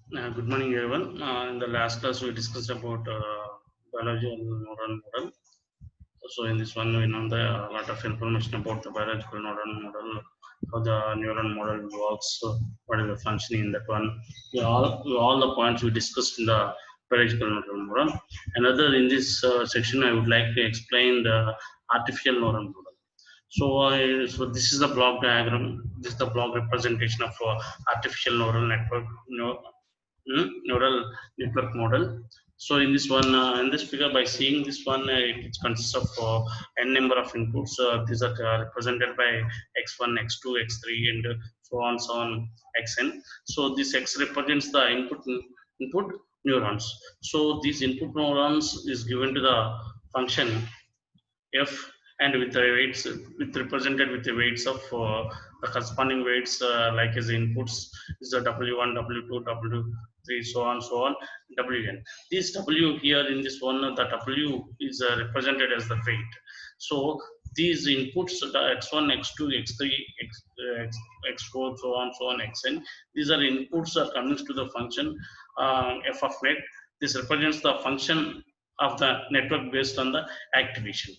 Good morning, everyone. In the last class, we discussed about biological neural model. So, in this one, we know the a lot of information about the biological neural model, how the neural model works, what is the functioning in that one. All the points we discussed in the biological neural model. Another in this section, I would like to explain the artificial neural model. So this is the block diagram. This is the block representation of artificial neural network. Neural network model. So in this one, in this figure, by seeing this one, it consists of n number of inputs. These are represented by x1, x2, x3, and so on xn. So this x represents the input neurons. So these input neurons is given to the function f, and with the weights with represented with the weights of the corresponding weights like as inputs is the w1, w2, w3, so on wn. This w here in this one, the w is represented as the weight. So these inputs, the x1, x2, x3, x4, so on xn, these are inputs are coming to the function f of net. This represents the function of the network based on the activation.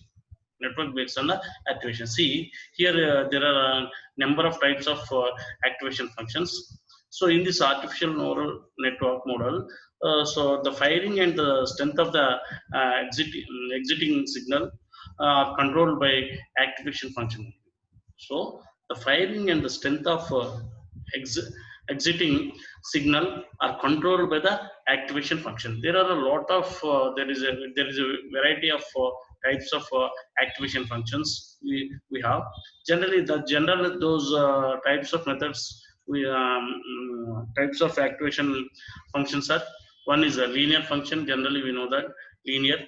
Network based on the activation. See here, there are a number of types of activation functions. So in this artificial neural network model, so the firing and the strength of the exiting signal are controlled by activation function. So the firing and the strength of ex- exiting signal are controlled by the activation function. There are a lot of there is a variety of types of activation functions we have. Generally, the general those types of methods we types of activation functions are: one is a linear function. Generally, we know that linear,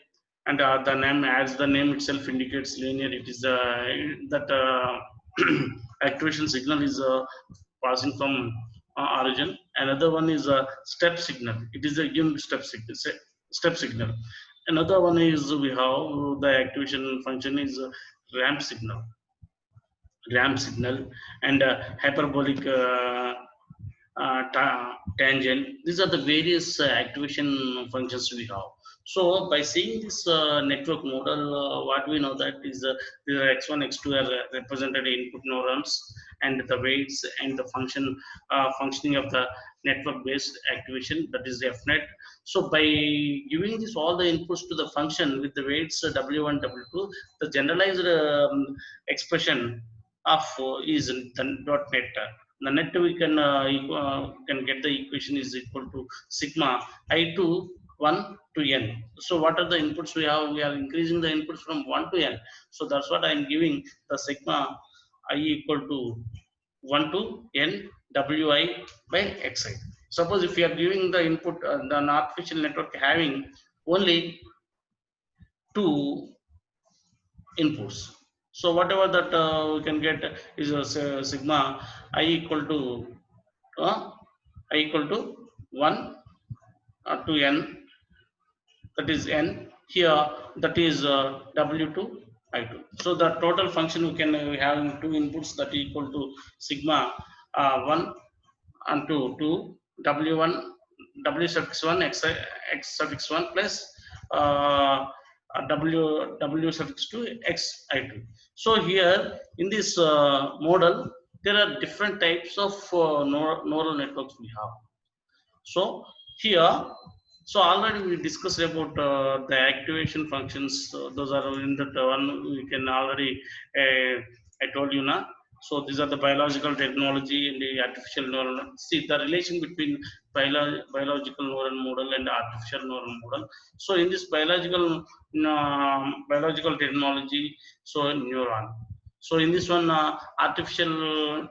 and the name, as the name itself indicates, linear. It is that activation signal is passing from origin. Another one is a step signal. It is a unit step signal. Step signal. Another one is we have the activation function is ramp signal, and hyperbolic tangent. These are the various activation functions we have. So by seeing this network model, what we know that is the x1, x2 are represented input neurons, and the weights and the functioning of the network based activation, that is fnet. So by giving this all the inputs to the function with the weights w1, w2, the generalized expression of is the dot net. The net we can get the equation is equal to sigma I to 1 to n. So what are the inputs we have? We are increasing the inputs from 1 to n. So that's what I am giving the sigma I equal to 1 to n wi by xi. Suppose if you are giving the input, the artificial network having only two inputs. So whatever that we can get is a sigma I equal to uh, I equal to 1 to n, that is n. Here that is w2 I2. So the total function we can have two inputs that equal to sigma 1 and 2 w1 w suffix 1 x suffix 1 plus uh, w suffix 2 x I2. So here in this model, there are different types of neural networks we have. So here, so already we discussed about the activation functions. Those are in that one we can already. I told you now. So these are the biological technology and the artificial neural. See the relation between biological neural model and artificial neural model. So in this biological technology, so neuron. So in this one, artificial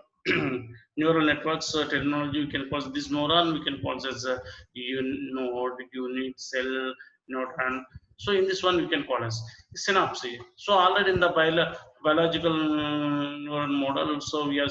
neural networks technology, we can call this neuron, we can call as node, unit, cell, neuron. So in this one, we can call as synapse. So already in the biological neuron model, so we are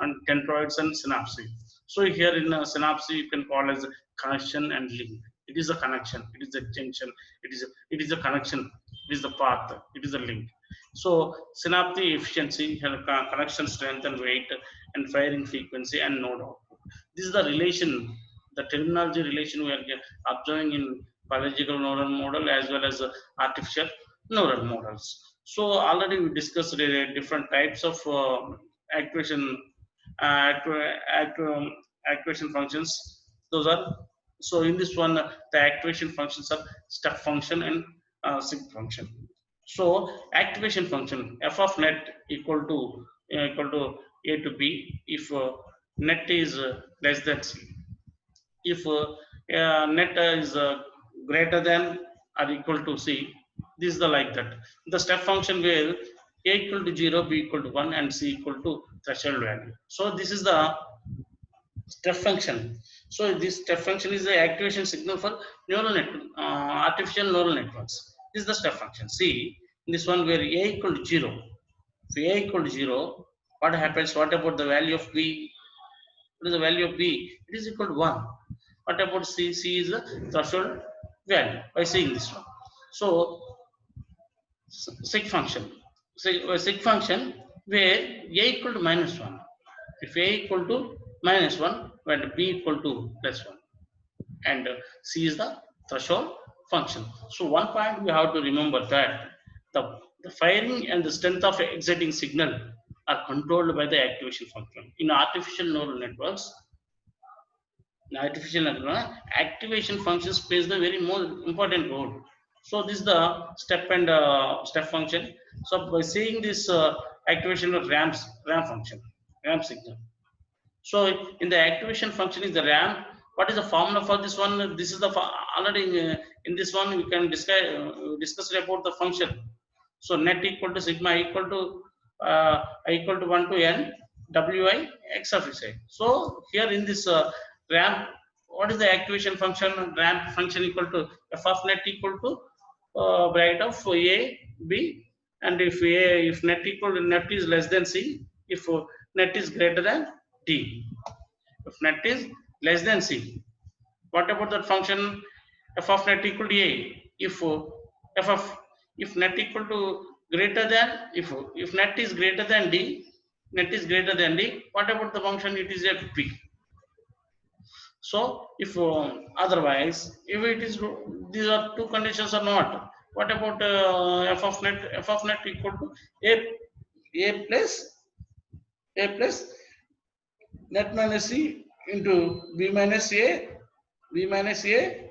on dendroids and synapse. So here in synapse, you can call as connection and link. It is a connection. It is a junction. It is a connection. It is the path. It is a link. So synaptic efficiency, connection strength and weight, and firing frequency and node output. This is the relation the terminology relation we are observing in biological neural model as well as artificial neural models. So already we discussed different types of activation activation functions. Those are, so in this one the activation functions are step function and sync function. So activation function f of net equal to a to b if net is less than c. If net is greater than or equal to c, this is the like that. The step function where a equal to 0, b equal to 1 and c equal to threshold value. So this is the step function. So this step function is the activation signal for neural network, artificial neural networks. This is the step function. See, in this one where a equal to 0, if a equal to 0, what happens? What about the value of b? What is the value of b? It is equal to 1. What about c? C is the threshold value by seeing this one. So sig function, sig function where a equal to -1. If a equal to -1, when b equal to +1, and c is the threshold function. So one point we have to remember that the firing and the strength of exciting signal are controlled by the activation function. In artificial neural networks, activation functions plays the very more important role. So this is the step and step function. So by seeing this activation of RAM function, RAM signal. So in the activation function is the RAM. What is the formula for this one? This is the already in this one we can discuss about the function. So net equal to sigma equal to equal to 1 to n wi x of x. So here in this RAM, what is the activation function? RAM function equal to f of net equal to bracket of a b, and if net equal to net is less than c, if net is greater than d. If net is less than c, what about that function? F of net equal to a. If net equal to greater than, if net is greater than d, net is greater than d, what about the function? It is f p. So if otherwise, if it is, these are two conditions or not, what about f of net? F of net equal to a plus net minus c into b minus a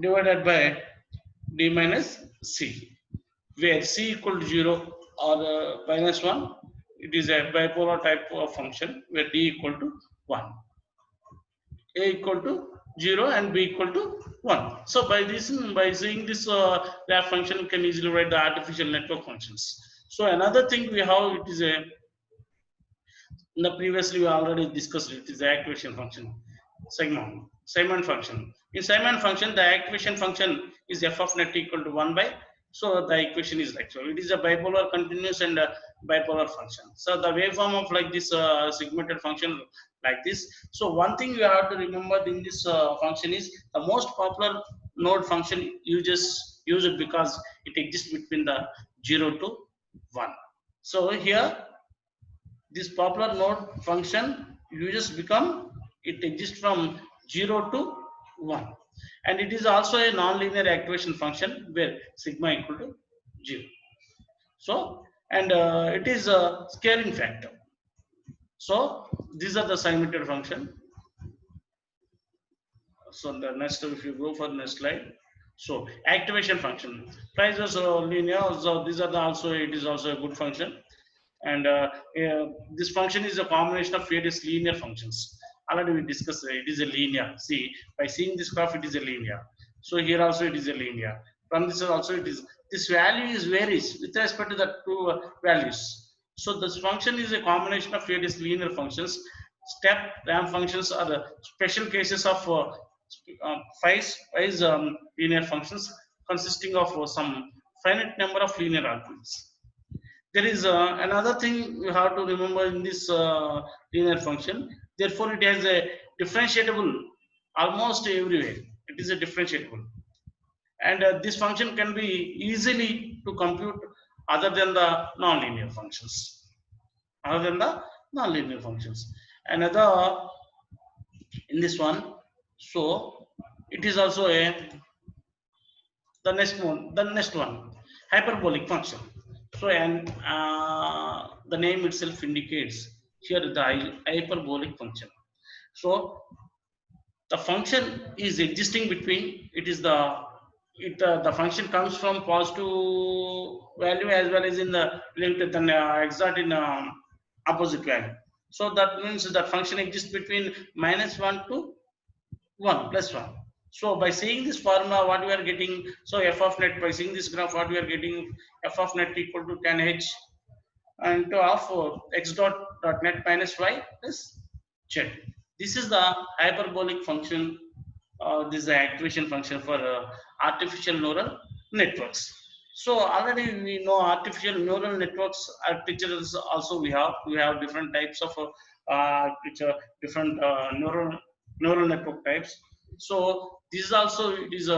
divided by d minus c, where c equal to 0 or -1. It is a bipolar type of function where d equal to 1, a equal to 0 and b equal to 1. So by this, by seeing this graph function, you can easily write the artificial network functions. So another thing we have, it is a, in the previously we already discussed, it is the activation function. Simon function. In Simon function, the activation function is f of net equal to 1 by, so the equation is like so. It is a bipolar continuous and a bipolar function. So the waveform of like this segmented function like this. So one thing you have to remember in this function is the most popular node function use it because it exists between the 0 to 1. So here this popular node function uses become, it exists from 0 to 1, and it is also a non-linear activation function where sigma equal to 0. So and it is a scaling factor. So these are the simulated function. So the next, if you go for the next slide, so activation function prices linear. So these are the also, it is also a good function. And this function is a combination of various linear functions. Already we discussed it is a linear. See, by seeing this graph, it is a linear. So here also it is a linear. From this also it is, this value is varies with respect to the two values. So this function is a combination of various linear functions. Step ramp functions are the special cases of phase linear functions consisting of some finite number of linear arguments. There is another thing you have to remember in this linear function. Therefore, it has a differentiable almost everywhere. It is a differentiable, and this function can be easily to compute other than the non-linear functions. Another, in this one, So it is also a the next one hyperbolic function. So and the name itself indicates here the hyperbolic function. So the function is existing between it is the function comes from positive value as well as in the linked then exact in opposite value. So that means that function exists between -1 to 1 plus 1. So by seeing this formula what we are getting, so f of net, by seeing this graph what we are getting, f of net equal to tan h and of x dot net minus y plus z. This is the hyperbolic function. This is the activation function for artificial neural networks. So already we know artificial neural networks architectures also we have different types of architecture, different neural network types. So this is also it is